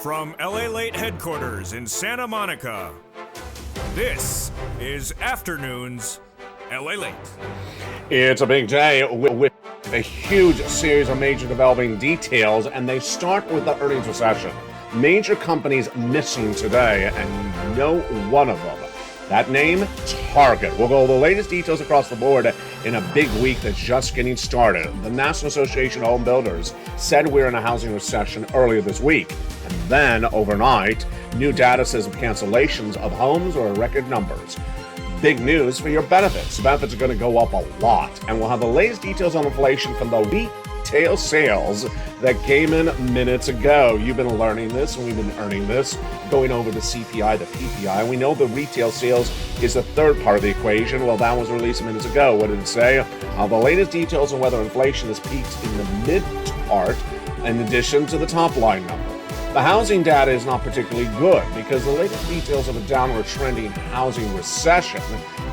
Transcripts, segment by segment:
From LALATE headquarters in Santa Monica, this is Afternoons LALATE. It's a big day with a huge series of major developing details, and they start with the earnings recession. Major companies missing today, and no one of them. That name, Target. We'll go over the latest details across the board in a big week that's just getting started. The National Association of Home Builders said we're in a housing recession earlier this week. And then, overnight, new data says cancellations of homes are record numbers. Big news for your benefits. Benefits are going to go up a lot. And we'll have the latest details on inflation from the retail sales that came in minutes ago. You've been learning this, and we've been earning this, going over the CPI, the PPI. We know the retail sales is the third part of the equation. Well, that was released minutes ago. What did it say? The latest details on whether inflation has peaked in the mid part, in addition to the top line number. The housing data is not particularly good because the latest details of a downward trending housing recession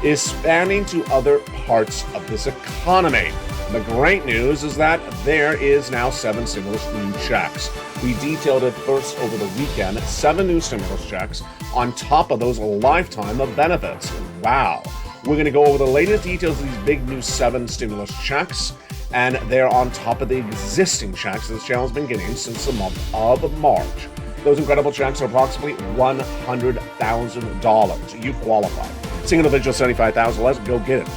is spanning to other parts of this economy. The great news is that there is now 7 stimulus new checks. We detailed it first over the weekend, 7 new stimulus checks on top of those lifetime of benefits. Wow. We're going to go over the latest details of these big new 7 stimulus checks, and they're on top of the existing checks this channel has been getting since the month of March. Those incredible checks are approximately $100,000. You qualify. Single individual, $75,000 less, go get it.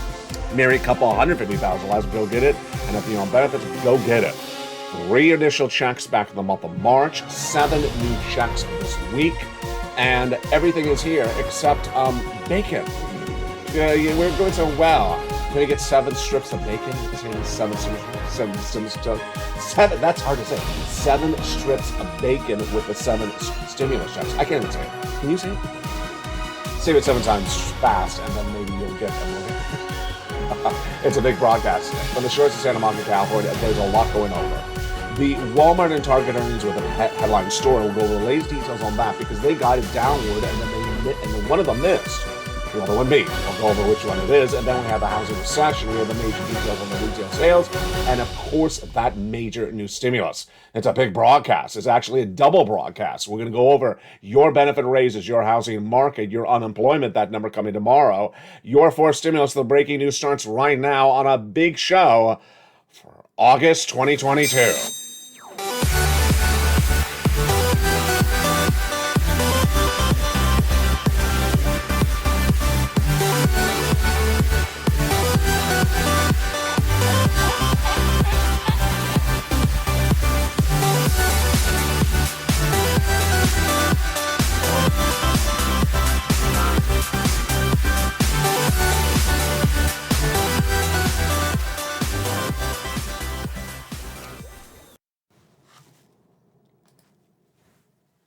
Married couple, $150,000 less, go get it. And if you're on benefits, go get it. 3 initial checks back in the month of March, 7 new checks this week, and everything is here except bacon. We're doing so well. Can we get 7 strips of bacon? 7, that's hard to say. 7 strips of bacon with the 7 stimulus checks. I can't even say it. Can you say it? Say it 7 times fast, and then maybe you'll get them. It's a big broadcast. From the shores of Santa Monica, California, there's a lot going over. The Walmart and Target earnings with a headline story. We'll go over the latest details on that because they guided downward, and then one of them missed. The other one beat. We'll go over which one it is, and then we have the housing recession. We have the major details on the retail sales, and of course, that major new stimulus. It's a big broadcast. It's actually a double broadcast. We're going to go over your benefit raises, your housing market, your unemployment, that number coming tomorrow. Your 4th stimulus, the breaking news starts right now on a big show for August 2022.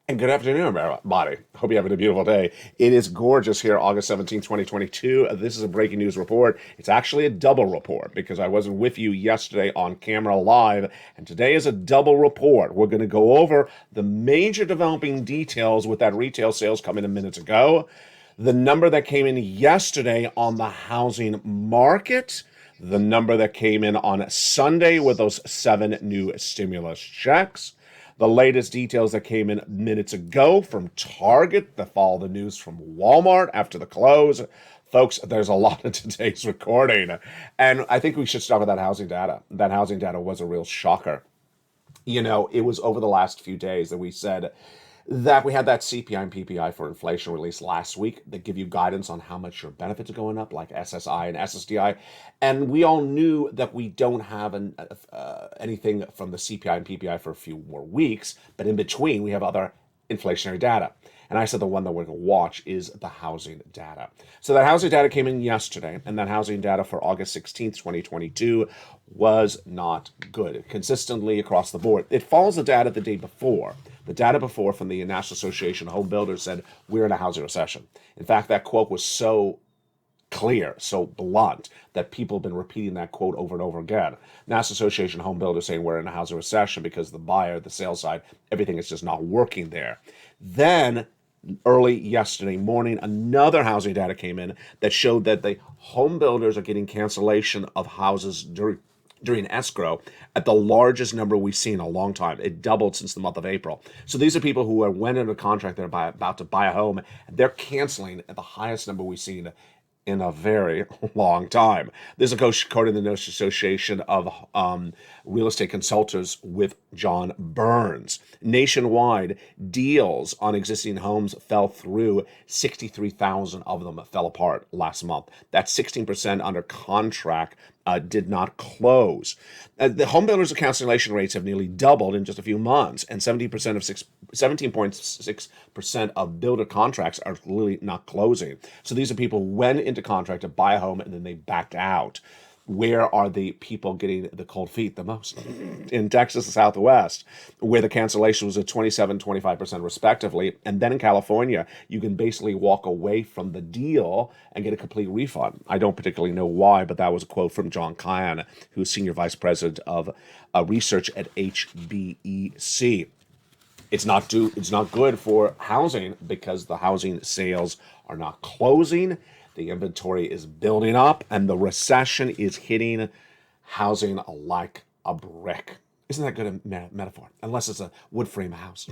And good afternoon, everybody. Hope you're having a beautiful day. It is gorgeous here, August 17, 2022. This is a breaking news report. It's actually a double report because I wasn't with you yesterday on camera live, and today is a double report. We're going to go over the major developing details with that retail sales coming in minutes ago, the number that came in yesterday on the housing market, the number that came in on Sunday with those 7 new stimulus checks, the latest details that came in minutes ago from Target, that follow the news from Walmart after the close. Folks, there's a lot in today's recording. And I think we should start with that housing data. That housing data was a real shocker. You know, it was over the last few days that we said that we had that CPI and PPI for inflation released last week that give you guidance on how much your benefits are going up, like SSI and SSDI. And we all knew that we don't have anything from the CPI and PPI for a few more weeks, but in between we have other inflationary data. And I said the one that we're going to watch is the housing data. So that housing data came in yesterday, and that housing data for August 16th, 2022 was not good, consistently across the board. It follows the data the day before. The data before from the National Association of Home Builders said we're in a housing recession. In fact, that quote was so clear, so blunt, that people have been repeating that quote over and over again. National Association of Home Builders saying we're in a housing recession because the buyer, the sales side, everything is just not working there. Then early yesterday morning, another housing data came in that showed that the home builders are getting cancellation of houses during escrow at the largest number we've seen in a long time. It doubled since the month of April. So these are people who went into a contract, they're about to buy a home, and they're canceling at the highest number we've seen in a very long time. This is according to the Association of Real Estate Consultants with John Burns. Nationwide, deals on existing homes fell through. 63,000 of them fell apart last month. That's 16% under contract did not close. The home builders' cancellation rates have nearly doubled in just a few months, and 17.6% of builder contracts are really not closing. So these are people who went into contract to buy a home and then they backed out. Where are the people getting the cold feet the most? In Texas and Southwest, where the cancellation was at 27, 25% respectively. And then in California, you can basically walk away from the deal and get a complete refund. I don't particularly know why, but that was a quote from John Kean, who's Senior Vice President of Research at HBEC. It's not good for housing because the housing sales are not closing. The inventory is building up, and the recession is hitting housing like a brick. Isn't that good a metaphor? Unless it's a wood frame house.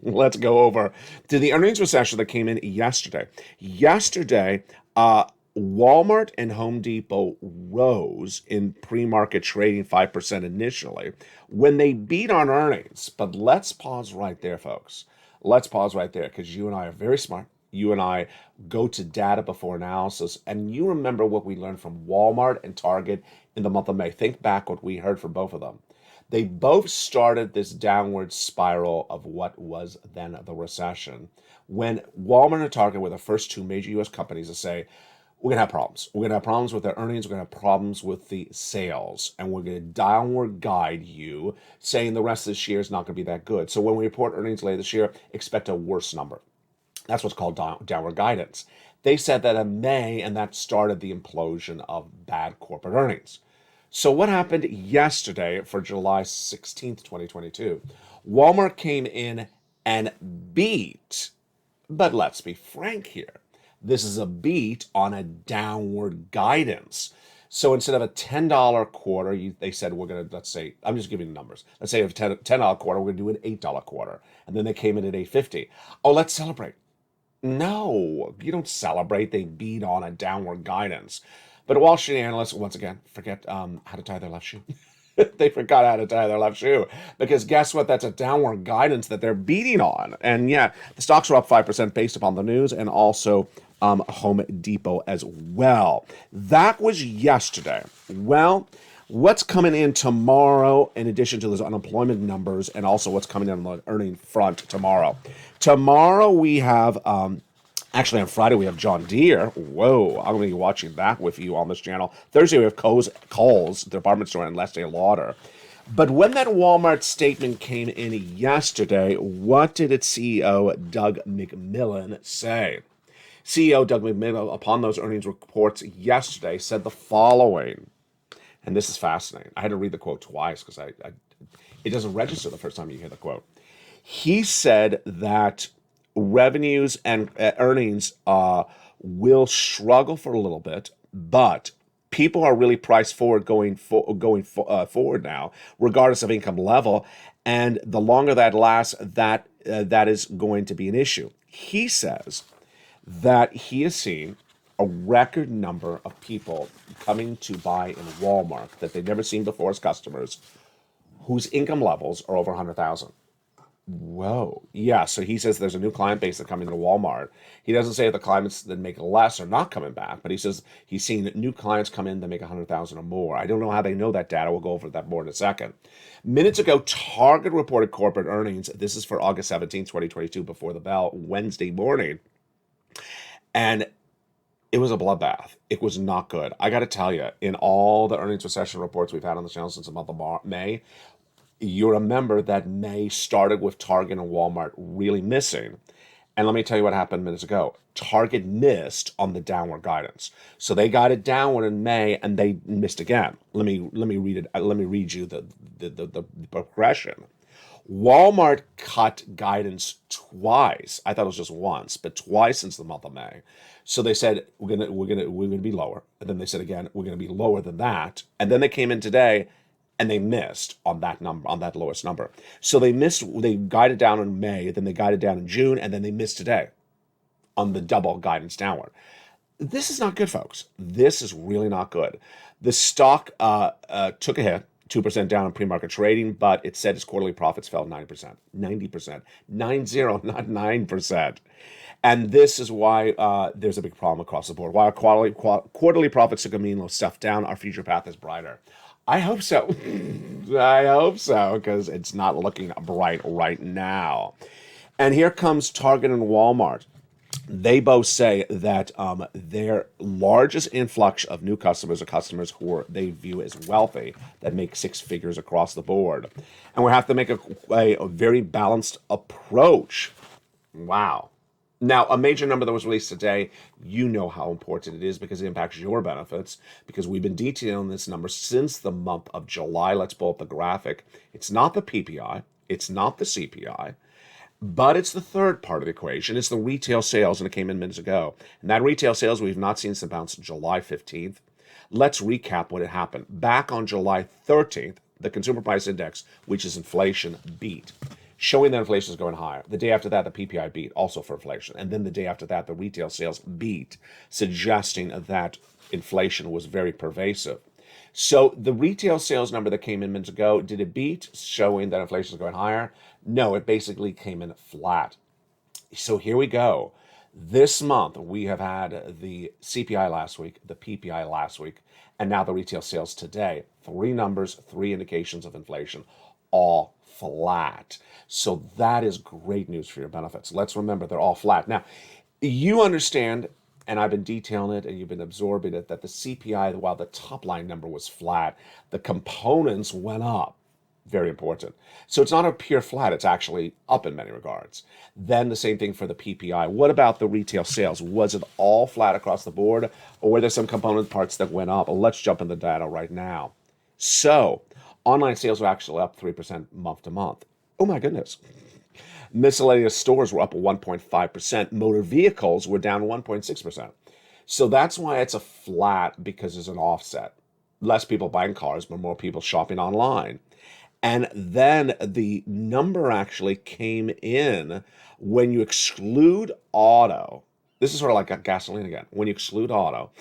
Let's go over to the earnings recession that came in yesterday. Yesterday, Walmart and Home Depot rose in pre-market trading 5% initially when they beat on earnings. But let's pause right there, folks. Let's pause right there because you and I are very smart. You and I go to data before analysis, and you remember what we learned from Walmart and Target in the month of May. Think back what we heard from both of them. They both started this downward spiral of what was then the recession. When Walmart and Target were the first two major U.S. companies to say, we're going to have problems. We're going to have problems with their earnings. We're going to have problems with the sales. And we're going to downward guide you, saying the rest of this year is not going to be that good. So when we report earnings later this year, expect a worse number. That's what's called downward guidance. They said that in May, and that started the implosion of bad corporate earnings. So what happened yesterday for July 16th, 2022? Walmart came in and beat, but let's be frank here. This is a beat on a downward guidance. So instead of a $10 quarter, they said we're going to, let's say, I'm just giving numbers. Let's say a $10 quarter, we're going to do an $8 quarter. And then they came in at $8.50. Oh, let's celebrate. No, you don't celebrate. They beat on a downward guidance. But Wall Street analysts, once again, forget how to tie their left shoe. They forgot how to tie their left shoe. Because guess what? That's a downward guidance that they're beating on. And yeah, the stocks were up 5% based upon the news and also Home Depot as well. That was yesterday. Well, what's coming in tomorrow, in addition to those unemployment numbers, and also what's coming in on the earning front tomorrow? Tomorrow we have, actually on Friday we have John Deere. Whoa, I'm going to be watching that with you on this channel. Thursday we have Kohl's department store, and Estee Lauder. But when that Walmart statement came in yesterday, what did its CEO, Doug McMillon, say? CEO Doug McMillon, upon those earnings reports yesterday, said the following. And this is fascinating. I had to read the quote twice because it doesn't register the first time you hear the quote. He said that revenues and earnings will struggle for a little bit, but people are really priced forward going forward now, regardless of income level. And the longer that lasts, that is going to be an issue. He says that he has seen a record number of people coming to buy in Walmart that they've never seen before as customers whose income levels are over 100,000. Whoa. Yeah, so he says there's a new client base that's coming to Walmart. He doesn't say the clients that make less are not coming back, but he says he's seen new clients come in that make 100,000 or more. I don't know how they know that data. We'll go over that more in a second. Minutes ago, Target reported corporate earnings. This is for August 17, 2022, before the bell, Wednesday morning. And it was a bloodbath. It was not good. I got to tell you, in all the earnings recession reports we've had on the channel since the month of May, you remember that May started with Target and Walmart really missing. And let me tell you what happened minutes ago. Target missed on the downward guidance. So they got it downward in May and they missed again. Let me read it. Let me read you the progression. Walmart cut guidance twice. I thought it was just once, but twice since the month of May. So they said we're gonna be lower, and then they said again we're gonna be lower than that, and then they came in today and they missed on that number, on that lowest number. So they missed. They guided down in May, then they guided down in June, and then they missed today on the double guidance downward. This is not good, folks. This is really not good. The stock took a hit, 2% down in pre-market trading, but it said its quarterly profits fell 9%, 90%, 90, not 9%. And this is why there's a big problem across the board. While our quarterly profits took a mean little stuff down, our future path is brighter. I hope so. I hope so, because it's not looking bright right now. And here comes Target and Walmart. They both say that their largest influx of new customers are customers who they view as wealthy, that make six figures across the board. And we have to make a very balanced approach. Wow. Now, a major number that was released today, you know how important it is because it impacts your benefits, because we've been detailing this number since the month of July. Let's pull up the graphic. It's not the PPI. It's not the CPI. But it's the third part of the equation. It's the retail sales, and it came in minutes ago. And that retail sales we've not seen since bounce July 15th. Let's recap what had happened. Back on July 13th, the consumer price index, which is inflation, beat, showing that inflation is going higher. The day after that, the PPI beat, also for inflation. And then the day after that, the retail sales beat, suggesting that inflation was very pervasive. So the retail sales number that came in minutes ago, did it beat, showing that inflation is going higher? No, it basically came in flat. So here we go. This month, we have had the CPI last week, the PPI last week, and now the retail sales today. Three numbers, three indications of inflation, all flat. So that is great news for your benefits. Let's remember they're all flat. Now, you understand, and I've been detailing it and you've been absorbing it, that the CPI, while the top line number was flat, the components went up. Very important. So it's not a pure flat, it's actually up in many regards. Then the same thing for the PPI. What about the retail sales? Was it all flat across the board, or were there some component parts that went up? Well, let's jump in the data right now. So online sales were actually up 3% month to month. Oh my goodness. Miscellaneous stores were up 1.5%. Motor vehicles were down 1.6%. So that's why it's a flat, because there's an offset. Less people buying cars, but more people shopping online. And then the number actually came in when you exclude auto. This is sort of like a gasoline again. When you exclude auto,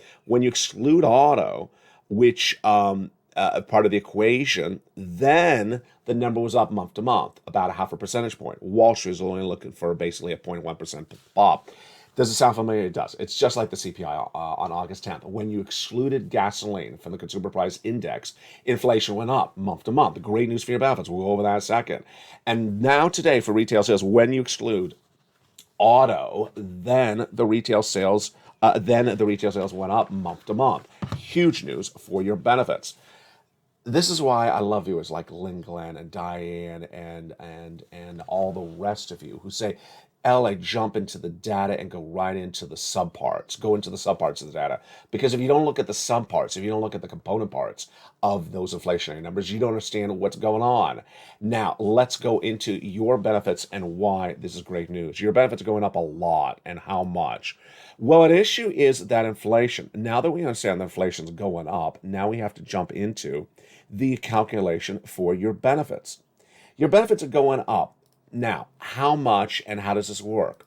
which part of the equation, then the number was up month to month, about a half a percentage point. Wall Street is only looking for basically a 0.1% pop. Does it sound familiar? It does. It's just like the CPI on August 10th. When you excluded gasoline from the consumer price index, inflation went up month to month. Great news for your benefits. We'll go over that in a second. And now today for retail sales, when you exclude auto, then the retail sales went up month to month. Huge news for your benefits. This is why I love viewers like Lynn Glenn and Diane and all the rest of you who say, LA, jump into the data and go right into the subparts. Go into the subparts of the data. Because if you don't look at the subparts, if you don't look at the component parts of those inflationary numbers, you don't understand what's going on. Now, let's go into your benefits and why this is great news. Your benefits are going up a lot, and how much? Well, an issue is that inflation. Now that we understand that inflation is going up, now we have to jump into the calculation for your benefits. Your benefits are going up. Now, how much and how does this work?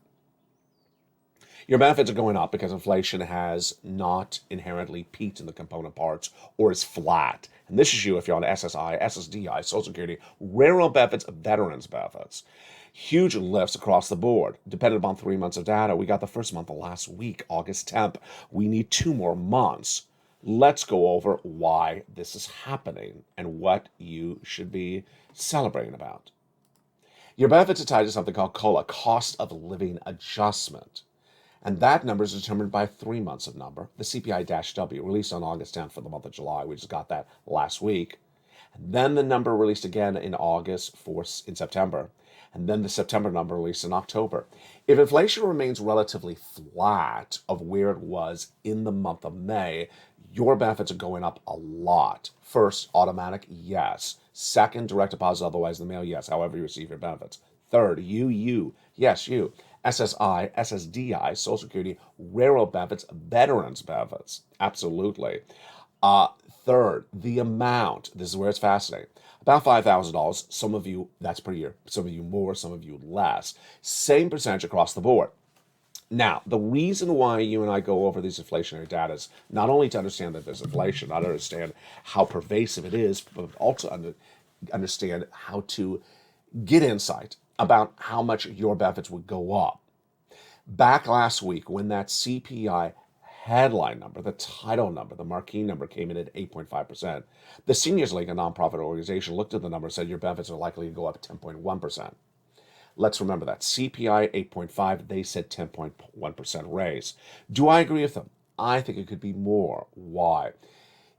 Your benefits are going up because inflation has not inherently peaked in the component parts or is flat. And this is you if you're on SSI, SSDI, Social Security, railroad benefits, veterans benefits. Huge lifts across the board. Dependent upon 3 months of data, we got the first month of last week, August 10th. We need 2 more months. Let's go over why this is happening and what you should be celebrating about. Your benefits are tied to something called COLA, cost of living adjustment. And that number is determined by 3 months of number, the CPI-W, released on August 10th for the month of July. We just got that last week. And then the number released again in in September. And then the September number released in October. If inflation remains relatively flat of where it was in the month of May, Your benefits are going up a lot. First, automatic, yes. Second, direct deposit, otherwise in the mail, yes, however you receive your benefits. Third, yes, you. SSI, SSDI, Social Security, railroad benefits, veterans benefits, absolutely. Uh, Third, the amount. This is where it's fascinating. About $5,000. Some of you, that's per year. Some of you more, some of you less. Same percentage across the board. Now, the reason why you and I go over these inflationary data is not only to understand that there's inflation, not understand how pervasive it is, but also understand how to get insight about how much your benefits would go up. Back last week, when that CPI headline number, the title number, the marquee number came in at 8.5%, the Seniors League, a nonprofit organization, looked at the number and said your benefits are likely to go up 10.1%. Let's remember that. CPI 8.5, they said 10.1% raise. Do I agree with them? I think it could be more. Why?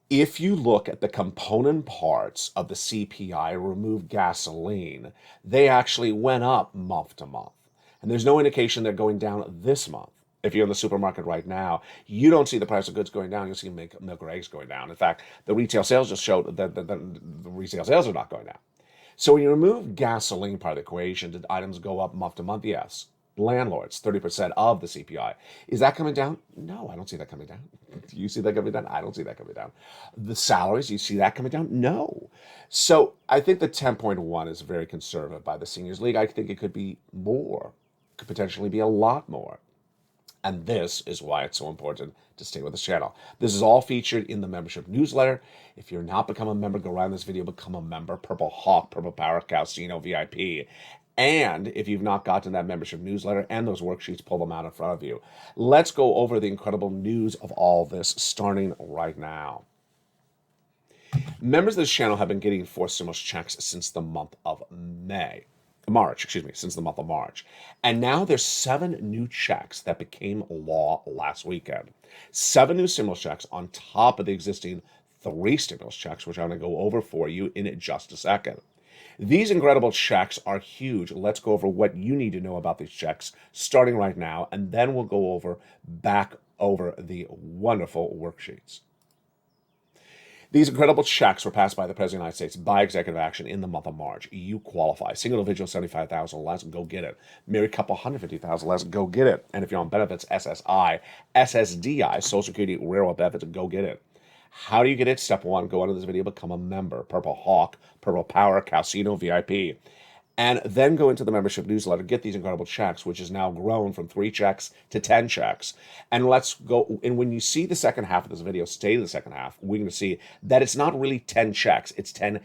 If you look at the component parts of the CPI, remove gasoline, they actually went up month to month. And there's no indication they're going down this month. If you're in the supermarket right now, you don't see the price of goods going down. You'll see milk or eggs going down. In fact, the retail sales just showed that the retail sales are not going down. So when you remove gasoline part of the equation, did items go up month to month? Yes. Landlords, 30% of the CPI. Is that coming down? No, I don't see that coming down. Do you see that coming down? I don't see that coming down. The salaries, you see that coming down? No. So I think the 10.1 is very conservative by the Seniors League. I think it could be more, could potentially be a lot more. And this is why it's so important to stay with this channel. This is all featured in the membership newsletter. If you're not become a member, go around this video, become a member. Purple Hawk, Purple Power, Casino VIP. And if you've not gotten that membership newsletter and those worksheets, pull them out in front of you. Let's go over the incredible news of all this, starting right now. Members of this channel have been getting forced stimulus checks since the month of since the month of March. And now there's 7 new checks that became law last weekend. 7 new stimulus checks on top of the existing 3 stimulus checks, which I'm going to go over for you in just a second. These incredible checks are huge. Let's go over what you need to know about these checks starting right now, and then we'll go back over the wonderful worksheets. These incredible checks were passed by the President of the United States by executive action in the month of March. You qualify. Single individual, $75,000 less, go get it. Married couple, $150,000 less, go get it. And if you're on benefits, SSI, SSDI, Social Security, railroad benefits, go get it. How do you get it? Step 1, go under this video, become a member. Purple Hawk, Purple Power, Casino VIP. And then go into the membership newsletter, get these incredible checks, which has now grown from 3 checks to 10 checks. And let's go, and when you see the second half of this video, stay to the second half, we're going to see that it's not really 10 checks, it's 10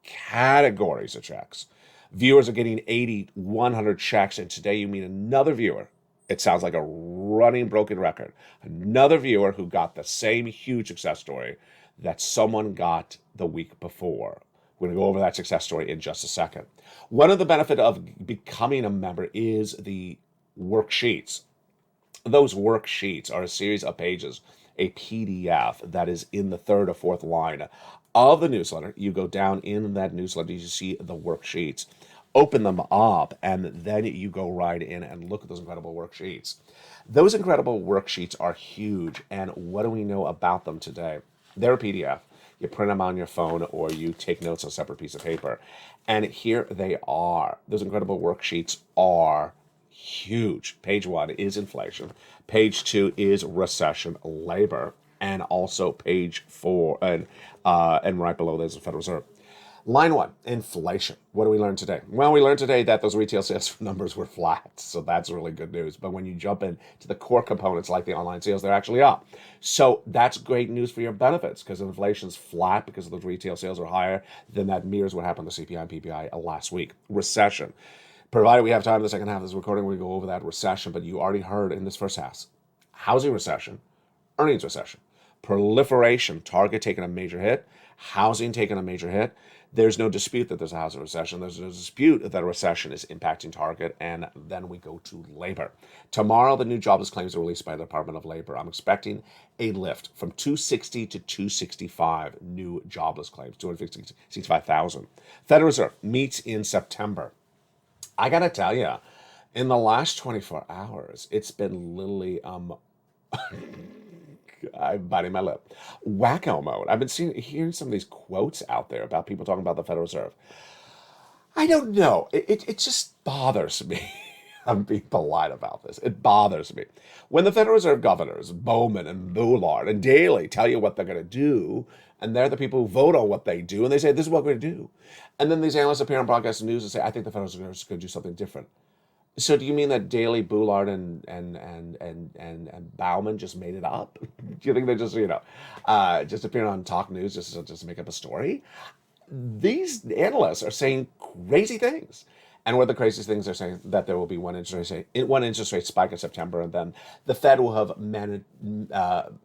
categories of checks. Viewers are getting 80, 100 checks, and today you meet another viewer. It sounds like a running broken record. Another viewer who got the same huge success story that someone got the week before. We're going to go over that success story in just a second. One of the benefits of becoming a member is the worksheets. Those worksheets are a series of pages, a PDF that is in the 3rd or 4th line of the newsletter. You go down in that newsletter, you see the worksheets. Open them up, and then you go right in and look at those incredible worksheets. Those incredible worksheets are huge, and what do we know about them today? They're a PDF. You print them on your phone or you take notes on a separate piece of paper. And here they are. Those incredible worksheets are huge. Page 1 is inflation. Page 2 is recession, labor, and also page 4, and right below there's the Federal Reserve. Line 1, inflation. What do we learn today? Well, we learned today that those retail sales numbers were flat, so that's really good news. But when you jump into the core components like the online sales, they're actually up. So that's great news for your benefits because inflation's flat because those retail sales are higher. Then that mirrors what happened to CPI and PPI last week. Recession. Provided we have time in the second half of this recording, we go over that recession, but you already heard in this first half. Housing recession, earnings recession, proliferation, Target taking a major hit, housing taking a major hit. There's no dispute that there's a housing recession. There's no dispute that a recession is impacting Target. And then we go to labor. Tomorrow, the new jobless claims are released by the Department of Labor. I'm expecting a lift from 260 to 265 new jobless claims, 265,000. Federal Reserve meets in September. I got to tell you, in the last 24 hours, it's been literally I'm biting my lip. Wacko mode. I've been hearing some of these quotes out there about people talking about the Federal Reserve. I don't know. It just bothers me. I'm being polite about this. It bothers me. When the Federal Reserve governors, Bowman and Bullard and Daley, tell you what they're going to do, and they're the people who vote on what they do, and they say, this is what we're going to do. And then these analysts appear on broadcast news and say, I think the Federal Reserve is going to do something different. So do you mean that Daley, Bullard, and Bauman just made it up? Do you think they just, just appearing on talk news just to make up a story? These analysts are saying crazy things. And one of the craziest things they're saying that there will be one interest rate spike in September, and then the Fed will have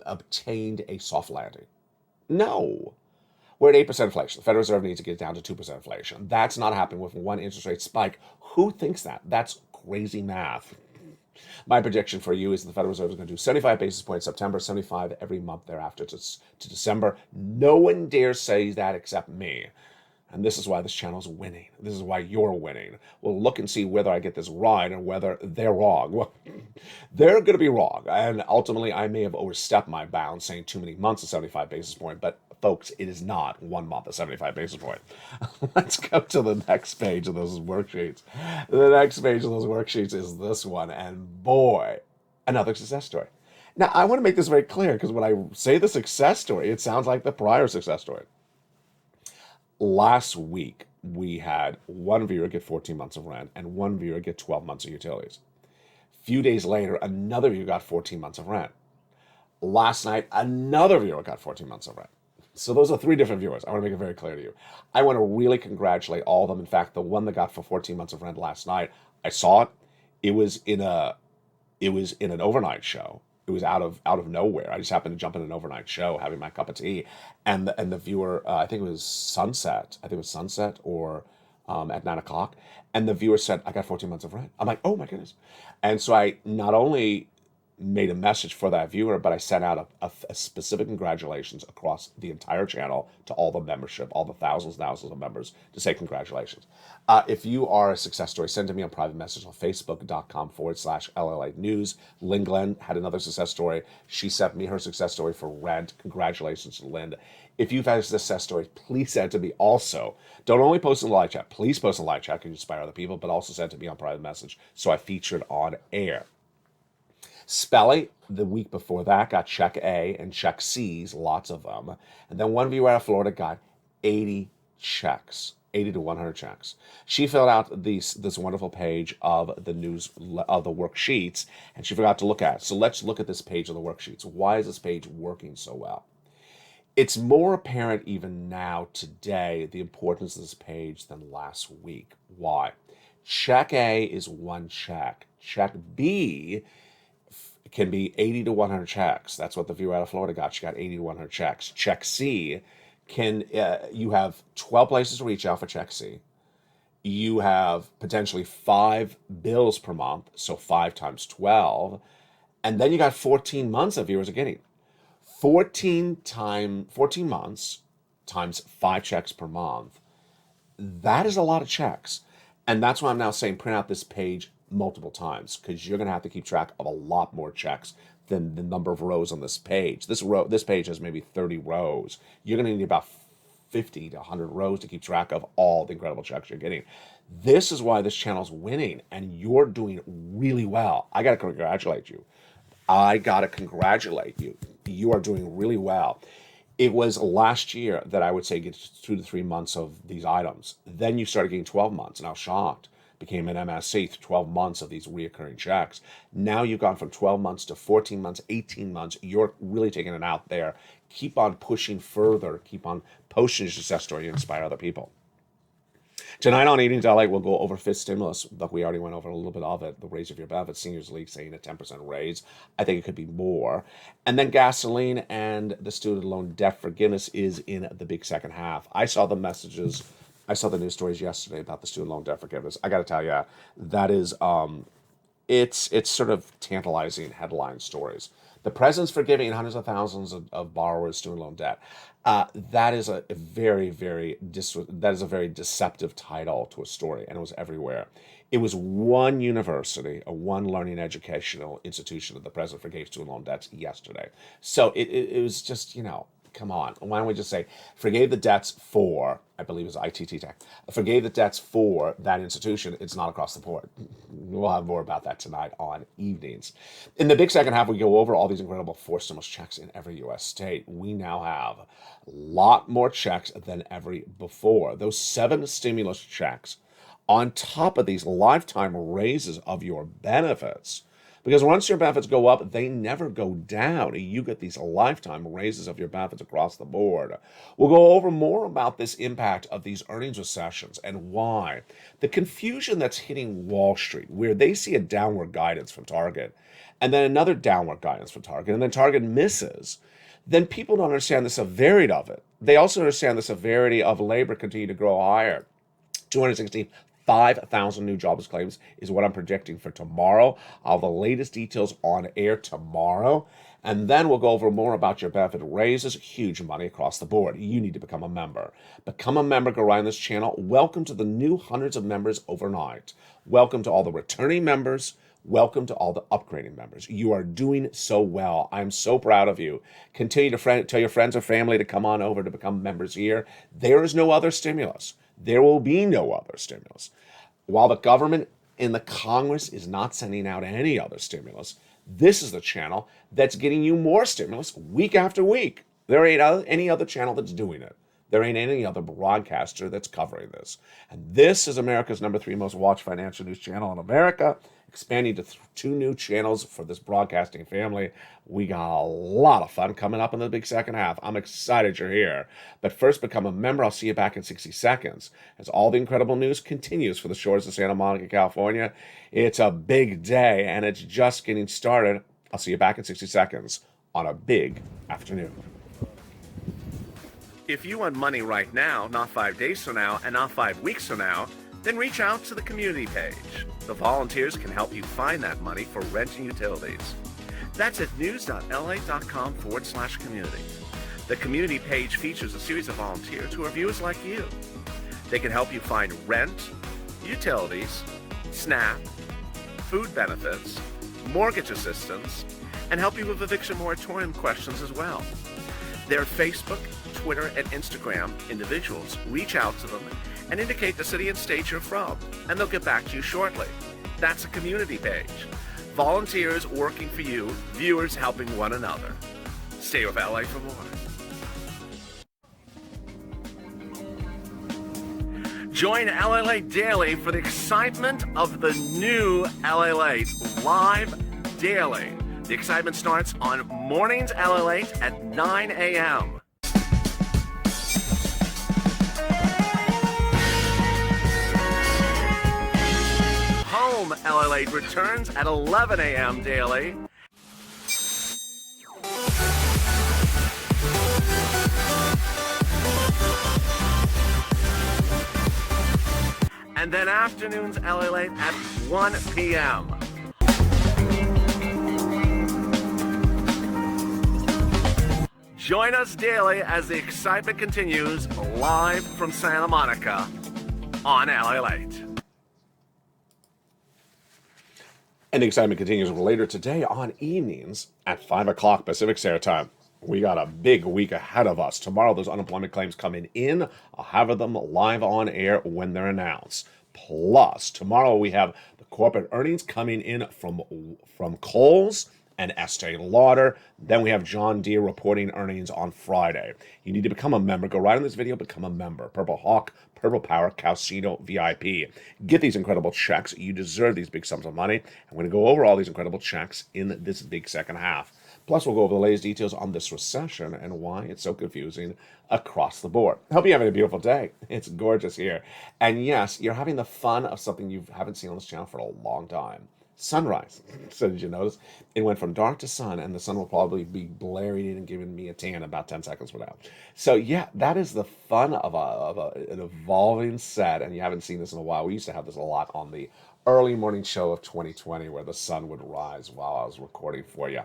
obtained a soft landing. No. We're at 8% inflation. The Federal Reserve needs to get down to 2% inflation. That's not happening with one interest rate spike. Who thinks that? That's crazy math. My prediction for you is the Federal Reserve is going to do 75 basis points September, 75 every month thereafter to December. No one dares say that except me. And this is why this channel is winning. This is why you're winning. We'll look and see whether I get this right and whether they're wrong. Well, they're going to be wrong. And ultimately, I may have overstepped my bounds saying too many months of 75 basis point. But folks, it is not 1 month of 75 basis point. Let's go to the next page of those worksheets. The next page of those worksheets is this one. And boy, another success story. Now, I want to make this very clear because when I say the success story, it sounds like the prior success story. Last week, we had one viewer get 14 months of rent and one viewer get 12 months of utilities. A few days later, another viewer got 14 months of rent. Last night, another viewer got 14 months of rent. So those are 3 different viewers. I want to make it very clear to you. I want to really congratulate all of them. In fact, the one that got for 14 months of rent last night, I saw it. It was in an overnight show. It was out of nowhere. I just happened to jump in an overnight show, having my cup of tea, and the viewer, I think it was Sunset. I think it was Sunset or at 9 o'clock, and the viewer said, "I got 14 months of rent." I'm like, "Oh my goodness!" And so I not only made a message for that viewer, but I sent out a specific congratulations across the entire channel to all the membership, all the thousands of members, to say congratulations. If you are a success story, send to me on private message on facebook.com/LALATE news. Lynn Glenn had another success story. She sent me her success story for rent. Congratulations to Lynn. If you've had a success story, please send it to me also. Don't only post in the live chat. Please post in the live chat, can inspire other people, but also send it to me on private message so I feature it on air. Spelly, the week before that, got check A and check C's, lots of them. And then one viewer out of Florida got 80 checks, 80 to 100 checks. She filled out this wonderful page of the news, of the worksheets, and she forgot to look at it. So let's look at this page of the worksheets. Why is this page working so well? It's more apparent even now, today, the importance of this page than last week. Why? Check A is 1 check. Check B can be 80 to 100 checks. That's what the viewer out of Florida got. She got 80 to 100 checks. Check C you have 12 places to reach out for check C. You have potentially 5 bills per month, so 5 times 12. And then you got 14 months that viewers are getting. 14 months times 5 checks per month. That is a lot of checks. And that's why I'm now saying print out this page multiple times, because you're going to have to keep track of a lot more checks than the number of rows on this page. This page has maybe 30 rows. You're going to need about 50 to 100 rows to keep track of all the incredible checks you're getting. This is why this channel's winning, and you're doing really well. I got to congratulate you. You are doing really well. It was last year that I would say get 2 to 3 months of these items. Then you started getting 12 months, and I was shocked. Became an MSC, 12 months of these reoccurring checks. Now you've gone from 12 months to 14 months, 18 months. You're really taking it out there. Keep on pushing further. Keep on posting your success story to inspire other people. Tonight on Eating Delight, we'll go over fifth stimulus, but we already went over a little bit of it. The raise of your benefits, Seniors League saying a 10% raise. I think it could be more. And then gasoline and the student loan debt forgiveness is in the big second half. I saw the messages. I saw the news stories yesterday about the student loan debt forgiveness. I got to tell you, that is, it's sort of tantalizing headline stories. The president's forgiving hundreds of thousands of borrowers' student loan debt. That is a that is a very deceptive title to a story, and it was everywhere. It was one university, a one learning educational institution that the president forgave student loan debts yesterday. So it was just, come on. Why don't we just say forgave the debts for, I believe it was ITT Tech, forgave the debts for that institution. It's not across the board. We'll have more about that tonight on Evenings. In the big second half, we go over all these incredible forced stimulus checks in every U.S. state. We now have a lot more checks than ever before. Those 7 stimulus checks on top of these lifetime raises of your benefits. Because once your benefits go up, they never go down. You get these lifetime raises of your benefits across the board. We'll go over more about this impact of these earnings recessions and why. The confusion that's hitting Wall Street, where they see a downward guidance from Target, and then another downward guidance from Target, and then Target misses, then people don't understand the severity of it. They also understand the severity of labor continue to grow higher. 265,000 new jobless claims is what I'm projecting for tomorrow. I'll have the latest details on air tomorrow. And then we'll go over more about your benefit raises. Huge money across the board. You need to become a member. Become a member, go right on this channel. Welcome to the new hundreds of members overnight. Welcome to all the returning members. Welcome to all the upgrading members. You are doing so well. I'm so proud of you. Continue to tell your friends or family to come on over to become members here. There is no other stimulus. There will be no other stimulus. While the government in the Congress is not sending out any other stimulus, this is the channel that's getting you more stimulus week after week. There ain't any other channel that's doing it. There ain't any other broadcaster that's covering this. And this is America's #3 most watched financial news channel in America, expanding to 2 new channels for this broadcasting family. We got a lot of fun coming up in the big second half. I'm excited you're here. But first, become a member. I'll see you back in 60 seconds as all the incredible news continues for the shores of Santa Monica, California. It's a big day, and it's just getting started. I'll see you back in 60 seconds on a big afternoon. If you want money right now, not 5 days from now, and not 5 weeks from now, then reach out to the community page. The volunteers can help you find that money for rent and utilities. That's at news.la.com/community. The community page features a series of volunteers who are viewers like you. They can help you find rent, utilities, SNAP, food benefits, mortgage assistance, and help you with eviction moratorium questions as well. Their Facebook, Twitter, and Instagram individuals reach out to them and indicate the city and state you're from, and they'll get back to you shortly. That's a community page. Volunteers working for you, viewers helping one another. Stay with LA for more. Join LALATE Daily for the excitement of the new LALATE live daily. The excitement starts on mornings LALATE at 9 a.m. Home LALATE returns at 11 a.m. daily. And then afternoons LALATE at 1 p.m. Join us daily as the excitement continues live from Santa Monica on LALATE. And the excitement continues later today on Evenings at 5 o'clock Pacific Standard Time. We got a big week ahead of us. Tomorrow, those unemployment claims coming in. I'll have them live on air when they're announced. Plus, tomorrow we have the corporate earnings coming in from Kohl's and Estee Lauder. Then we have John Deere reporting earnings on Friday. You need to become a member. Go right on this video, become a member. Purple Hawk, Purple Power, Calcino VIP. Get these incredible checks. You deserve these big sums of money. I'm going to go over all these incredible checks in this big second half. Plus, we'll go over the latest details on this recession and why it's so confusing across the board. Hope you're having a beautiful day. It's gorgeous here. And yes, you're having the fun of something you haven't seen on this channel for a long time. Sunrise. So did you notice? It went from dark to sun, and the sun will probably be blaring in and giving me a tan about 10 seconds from now. So yeah, that is the fun of an evolving set, and you haven't seen this in a while. We used to have this a lot on the early morning show of 2020 where the sun would rise while I was recording for you.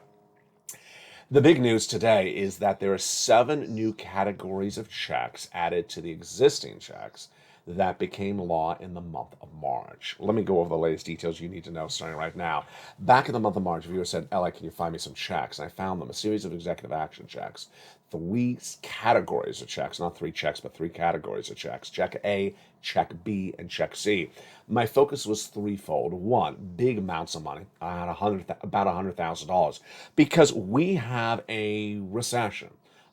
The big news today is that there are 7 new categories of checks added to the existing checks that became law in the month of March. Let me go over the latest details you need to know starting right now. Back in the month of March, a viewer said, "LA, can you find me some checks?" And I found them, a series of executive action checks. 3 categories of checks, not 3 checks, but 3 categories of checks. Check A, Check B, and Check C. My focus was threefold. One, big amounts of money, about $100,000, because we have a recession.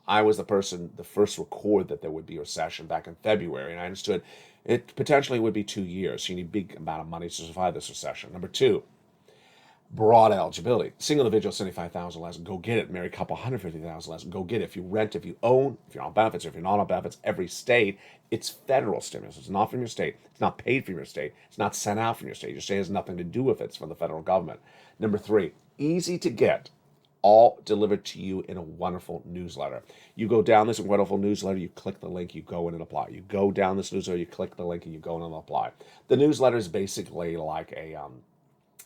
I was the first to record that there would be a recession back in February, and I understood it potentially would be 2 years. So you need a big amount of money to survive this recession. Number 2, broad eligibility. Single individual, 75,000 less, go get it. Married couple, 150,000 less, go get it. If you rent, if you own, if you're on benefits, if you're not on benefits, every state, it's federal stimulus. It's not from your state. It's not paid from your state. It's not sent out from your state. Your state has nothing to do with it. It's from the federal government. Number 3, easy to get, all delivered to you in a wonderful newsletter. You go down this wonderful newsletter, you click the link, you go in and apply. You go down this newsletter, you click the link, and you go in and apply. The newsletter is basically like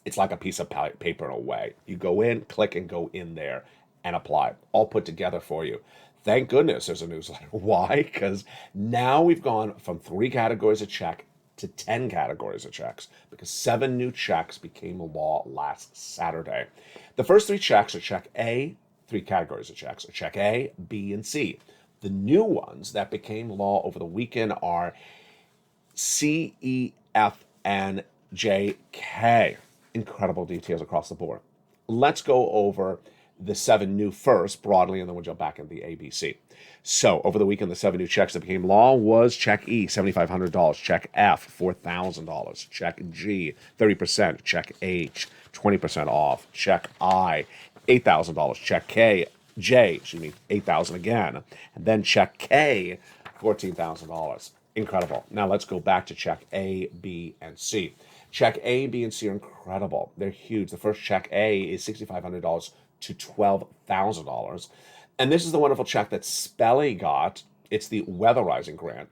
it's like a piece of paper in a way. You go in, click, and go in there and apply. All put together for you. Thank goodness there's a newsletter. Why? Because now we've gone from 3 categories of check to 10 categories of checks, because 7 new checks became law last Saturday. The first 3 checks are Check A, 3 categories of checks are Check A, B, and C. The new ones that became law over the weekend are C, E, F, and J, K. Incredible details across the board. Let's go over the 7 new first broadly, and then we'll jump back into the ABC. So over the weekend, the 7 new checks that became law was Check E, $7,500. Check F, $4,000. Check G, 30%. Check H, 20% off. Check I, $8,000. Check J, $8,000 again. And then Check K, $14,000. Incredible. Now let's go back to Check A, B, and C. Check A, B, and C are incredible. They're huge. The first Check A is $6,500 to $12,000. And this is the wonderful check that Spelly got. It's the weatherizing grant.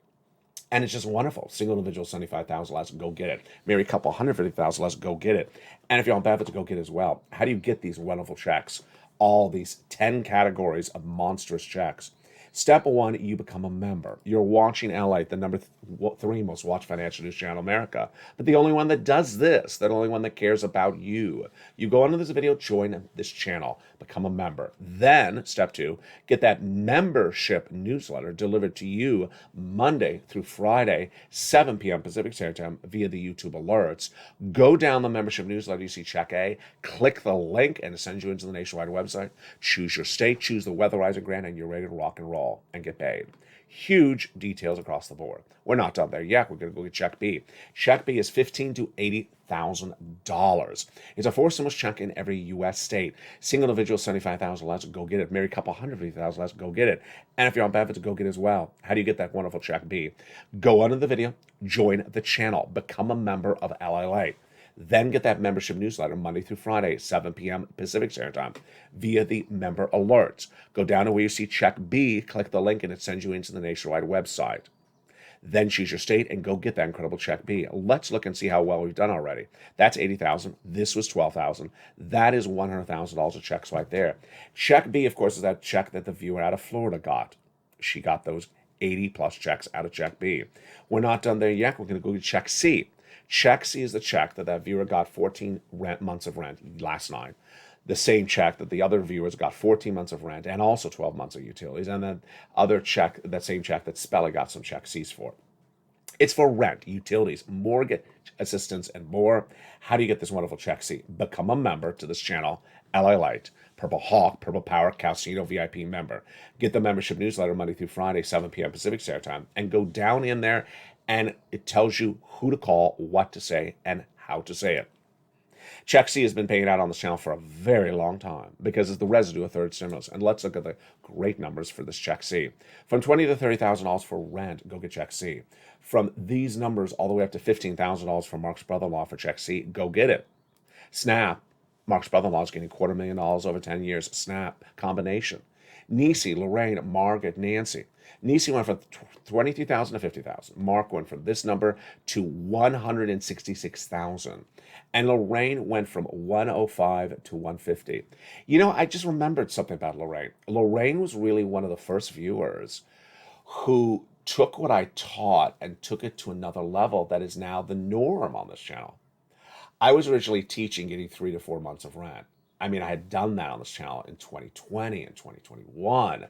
And it's just wonderful. Single individual, 75,000 less, go get it. Married couple, 150,000 less, go get it. And if you're on benefits, go get it as well. How do you get these wonderful checks? All these 10 categories of monstrous checks. Step 1, you become a member. You're watching LALATE, the number 3 most watched financial news channel in America, but the only one that does this, the only one that cares about you. You go into this video, join this channel, become a member. Then, step 2, get that membership newsletter delivered to you Monday through Friday, 7 p.m. Pacific Standard Time via the YouTube alerts. Go down the membership newsletter, you see Check A, click the link, and it sends you into the nationwide website. Choose your state, choose the weatherizer grant, and you're ready to rock and roll and get paid. Huge details across the board. We're not done there yet. We're going to go get Check B. Check B is $15,000 to $80,000. It's a 4 stimulus check in every U.S. state. Single individual, 75,000 less, go get it. Married couple, 150,000 less, go get it. And if you're on benefits, go get it as well. How do you get that wonderful Check B? Go under the video, join the channel, become a member of LALATE. Then get that membership newsletter Monday through Friday, 7 p.m. Pacific Standard Time, via the member alerts. Go down to where you see Check B, click the link, and it sends you into the nationwide website. Then choose your state and go get that incredible Check B. Let's look and see how well we've done already. That's $80,000. This was $12,000. That is $100,000 of checks right there. Check B, of course, is that check that the viewer out of Florida got. She got those 80-plus checks out of Check B. We're not done there yet. We're going to go to Check C. Check C is the check that viewer got 14 months of rent last night. The same check that the other viewers got 14 months of rent and also 12 months of utilities. And then other check, that same check that Spella got some Check C's for. It's for rent, utilities, mortgage assistance, and more. How do you get this wonderful Check C? Become a member to this channel, LALATE, Purple Hawk, Purple Power, Casino VIP member. Get the membership newsletter Monday through Friday, 7 p.m. Pacific Standard Time, and go down in there, and it tells you who to call, what to say, and how to say it. Check C has been paying out on this channel for a very long time because it's the residue of third stimulus. And let's look at the great numbers for this Check C. From $20,000 to $30,000 for rent, go get Check C. From these numbers all the way up to $15,000 for Mark's brother-in-law for Check C, go get it. SNAP, Mark's brother-in-law is getting $250,000 over 10 years. SNAP combination. Nisi, Lorraine, Margaret, Nancy. Nisi went from 22,000 to 50,000. Mark went from this number to 166,000. And Lorraine went from 105 to 150. You know, I just remembered something about Lorraine. Lorraine was really one of the first viewers who took what I taught and took it to another level that is now the norm on this channel. I was originally teaching getting 3 to 4 months of rent. I mean, I had done that on this channel in 2020 and 2021.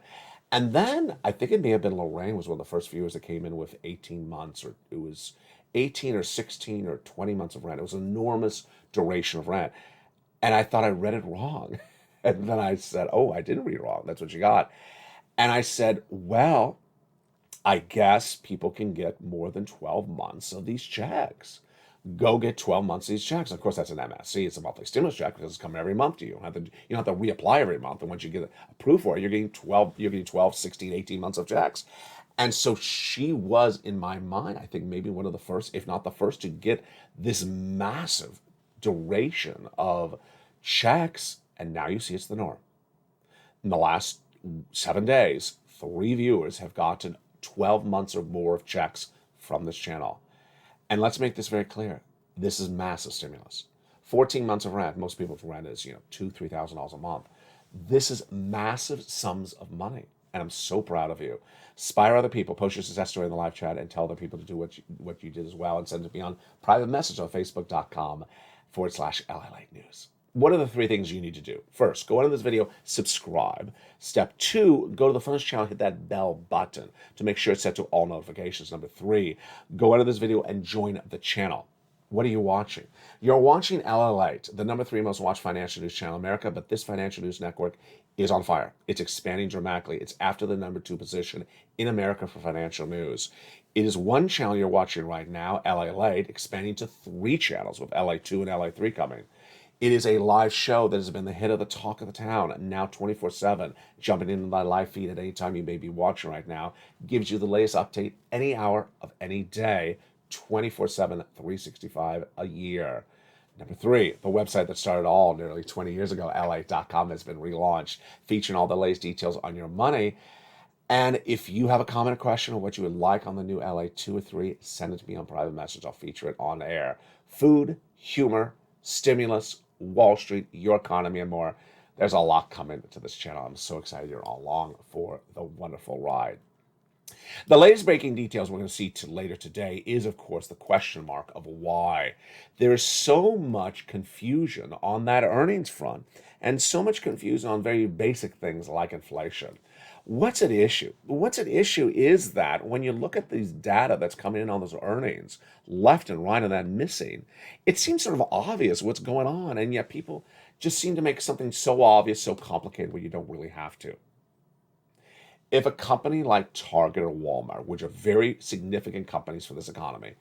And then I think it may have been Lorraine was one of the first viewers that came in with 18 months, or it was 18 or 16 or 20 months of rent. It was an enormous duration of rent. And I thought I read it wrong. And then I said, oh, I didn't read it wrong. That's what you got. And I said, well, I guess people can get more than 12 months of these checks. Go get 12 months of these checks. Of course, that's an MSC. It's a monthly stimulus check because it's coming every month to you. You don't have to reapply every month. And once you get approved for it, you're getting 12, 16, 18 months of checks. And so she was, in my mind, I think maybe one of the first, if not the first, to get this massive duration of checks. And now you see it's the norm. In the last 7 days, 3 viewers have gotten 12 months or more of checks from this channel. And let's make this very clear. This is massive stimulus. 14 months of rent. Most people's rent is, $2,000, $3,000 a month. This is massive sums of money. And I'm so proud of you. Inspire other people. Post your success story in the live chat and tell other people to do what you did as well. And send it to me on private message on facebook.com/LALATE news. What are the 3 things you need to do? First, go into this video, subscribe. Step 2, go to the front of this channel, hit that bell button to make sure it's set to all notifications. Number 3, go into this video and join the channel. What are you watching? You're watching LALATE, the number 3 most watched financial news channel in America, but this financial news network is on fire. It's expanding dramatically. It's after the number 2 position in America for financial news. It is one channel you're watching right now, LALATE, expanding to 3 channels with LA2 and LA3 coming. It is a live show that has been the hit of the talk of the town, now 24/7, jumping into my live feed at any time you may be watching right now. Gives you the latest update any hour of any day, 24/7, 365 a year. Number 3, the website that started all nearly 20 years ago, LA.com, has been relaunched, featuring all the latest details on your money. And if you have a comment or question or what you would like on the new LA2 or 3, send it to me on private message. I'll feature it on air. Food, humor, stimulus, Wall Street, your economy, and more. There's a lot coming to this channel. I'm so excited you're all along for the wonderful ride. The latest breaking details we're going to see later today is, of course, the question mark of why. There is so much confusion on that earnings front and so much confusion on very basic things like inflation. What's at issue? What's at issue is that when you look at these data that's coming in on those earnings, left and right and that missing, it seems sort of obvious what's going on, and yet people just seem to make something so obvious, so complicated when you don't really have to. If a company like Target or Walmart, which are very significant companies for this economy,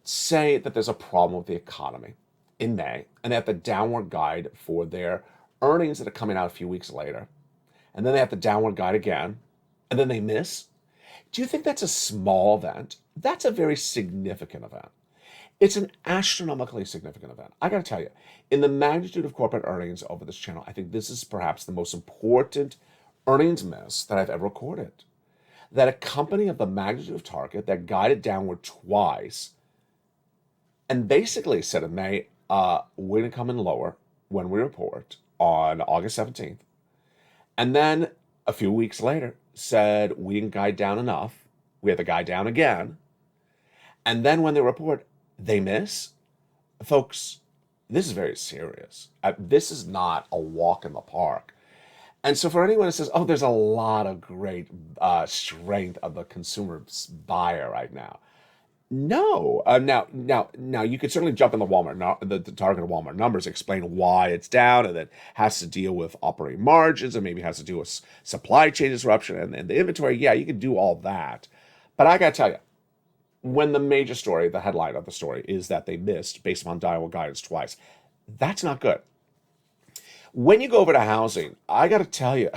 say that there's a problem with the economy in May, and they have the downward guide for their earnings that are coming out a few weeks later, and then they have the downward guide again, and then they miss, do you think that's a small event? That's a very significant event. It's an astronomically significant event. I got to tell you, in the magnitude of corporate earnings over this channel, I think this is perhaps the most important earnings miss that I've ever recorded. That a company of the magnitude of Target that guided downward twice and basically said in May, we're going to come in lower when we report on August 17th. And then a few weeks later said we didn't guide down enough. We have to guide down again. And then when they report, they miss. Folks, this is very serious. This is not a walk in the park. And so for anyone that says, oh, there's a lot of great strength of the consumer buyer right now. No. Now you could certainly jump in the Walmart, the Target or Walmart numbers, explain why it's down, and it has to deal with operating margins, and maybe has to do with supply chain disruption and the inventory. Yeah, you can do all that. But I got to tell you, when the major story, the headline of the story, is that they missed based on downward guidance twice, that's not good. When you go over to housing, I got to tell you,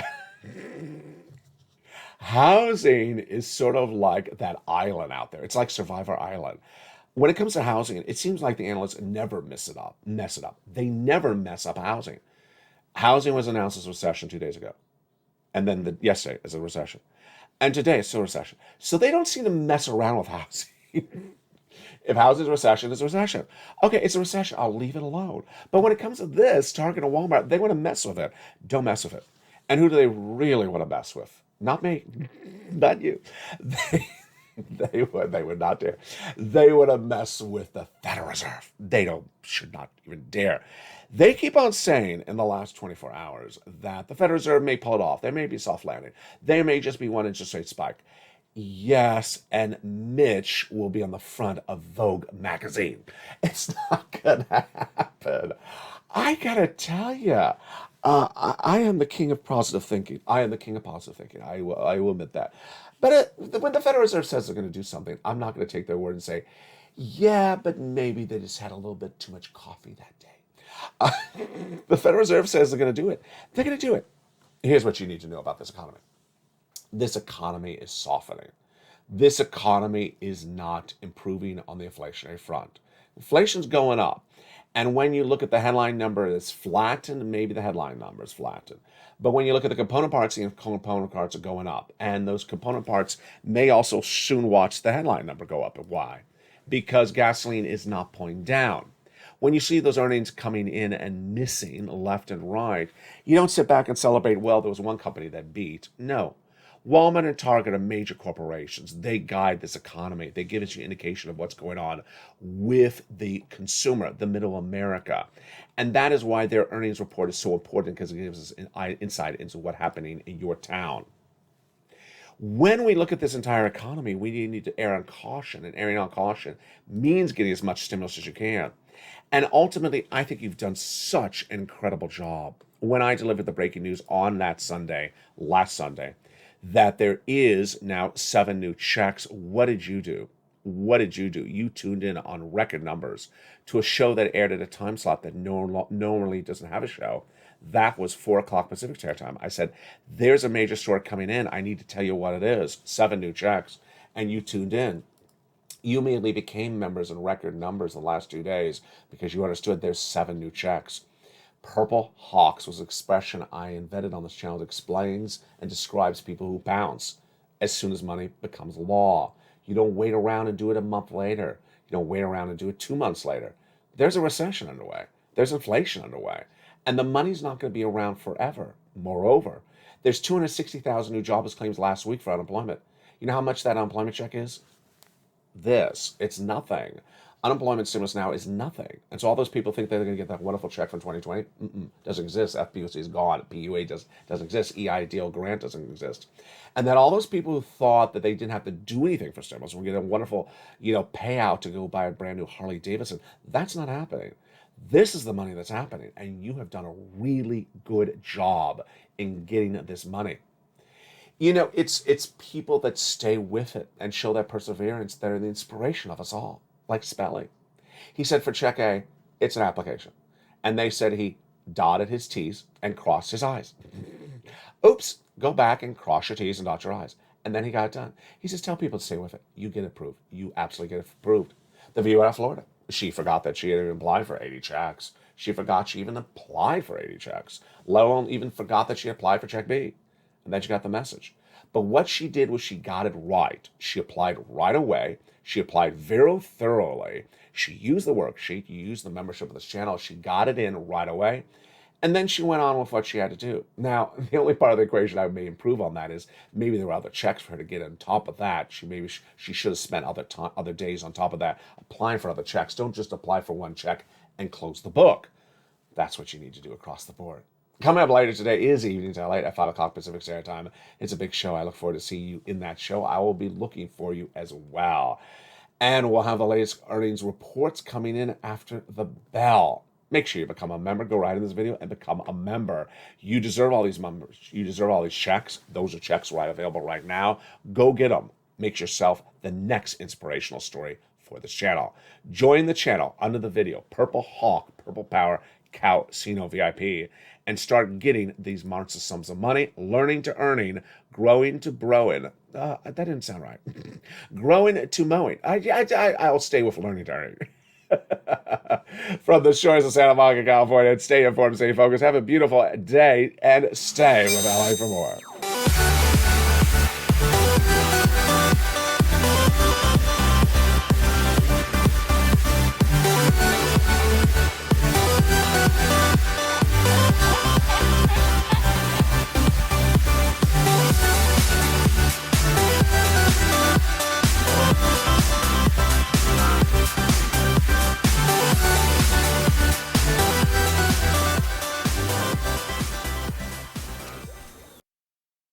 housing is sort of like that island out there. It's like Survivor Island. When it comes to housing, it seems like the analysts never mess it up. They never mess up housing. Housing was announced as a recession 2 days ago. And then yesterday is a recession. And today it's still a recession. So they don't seem to mess around with housing. If housing is a recession, it's a recession. Okay, it's a recession. I'll leave it alone. But when it comes to this, Target and Walmart, they want to mess with it. Don't mess with it. And who do they really want to mess with? Not me. Not you. They would not dare. They would have messed with the Federal Reserve. They should not even dare. They keep on saying in the last 24 hours that the Federal Reserve may pull it off. There may be a soft landing. There may just be one interest rate spike. Yes, and Mitch will be on the front of Vogue magazine. It's not gonna happen. I gotta tell you, I am the king of positive thinking. I am the king of positive thinking. I will admit that. But when the Federal Reserve says they're going to do something, I'm not going to take their word and say, yeah, but maybe they just had a little bit too much coffee that day. The Federal Reserve says they're going to do it. They're going to do it. Here's what you need to know about this economy. This economy is softening. This economy is not improving on the inflationary front. Inflation's going up. And when you look at the headline number, it's flattened. Maybe the headline number is flattened. But when you look at the component parts are going up. And those component parts may also soon watch the headline number go up. And why? Because gasoline is not pulling down. When you see those earnings coming in and missing left and right, you don't sit back and celebrate, well, there was one company that beat. No. Walmart and Target are major corporations. They guide this economy. They give us an indication of what's going on with the consumer, the middle America. And that is why their earnings report is so important, because it gives us an insight into what's happening in your town. When we look at this entire economy, we need to err on caution. And erring on caution means getting as much stimulus as you can. And ultimately, I think you've done such an incredible job. When I delivered the breaking news on that Sunday, last Sunday, that there is now 7 new checks. What did you do? What did you do? You tuned in on record numbers to a show that aired at a time slot that normally doesn't have a show. That was 4 o'clock Pacific Standard Time. I said, there's a major story coming in. I need to tell you what it is. 7 new checks. And you tuned in. You immediately became members in record numbers the last 2 days because you understood there's 7 new checks. Purple Hawks was an expression I invented on this channel that explains and describes people who bounce as soon as money becomes law. You don't wait around and do it a month later. You don't wait around and do it 2 months later. There's a recession underway. There's inflation underway. And the money's not going to be around forever. Moreover, there's 260,000 new jobless claims last week for unemployment. You know how much that unemployment check is? It's nothing. Unemployment stimulus now is nothing. And so all those people think they're going to get that wonderful check from 2020. Doesn't exist. FPUC is gone. PUA doesn't exist. EIDL grant doesn't exist. And then all those people who thought that they didn't have to do anything for stimulus will get a wonderful, payout to go buy a brand new Harley Davidson. That's not happening. This is the money that's happening. And you have done a really good job in getting this money. It's people that stay with it and show that perseverance that are the inspiration of us all. Like spelling. He said for check A, it's an application. And they said he dotted his T's and crossed his I's. Oops, go back and cross your T's and dot your I's. And then he got it done. He says, tell people to stay with it. You get it approved. You absolutely get it approved. The viewer out of Florida. She forgot that she had even applied for 80 checks. She forgot she even applied for 80 checks. Let alone even forgot that she applied for check B. And then she got the message. But what she did was she got it right. She applied right away. She applied very thoroughly. She used the worksheet, used the membership of this channel. She got it in right away. And then she went on with what she had to do. Now, the only part of the equation I may improve on that is maybe there were other checks for her to get on top of that. She should have spent other days on top of that applying for other checks. Don't just apply for one check and close the book. That's what you need to do across the board. Coming up later today is Evening to LALATE at 5 o'clock Pacific Standard Time. It's a big show. I look forward to seeing you in that show. I will be looking for you as well. And we'll have the latest earnings reports coming in after the bell. Make sure you become a member. Go right in this video and become a member. You deserve all these members. You deserve all these checks. Those are checks right available right now. Go get them. Make yourself the next inspirational story for this channel. Join the channel under the video. Purple Hawk, Purple Power, Casino VIP, and start getting these monster sums of money, learning to earning, growing to growing. That didn't sound right. Growing to mowing. I'll stay with learning to earning. From the shores of Santa Monica, California, stay informed, stay focused. Have a beautiful day and stay with LA for more.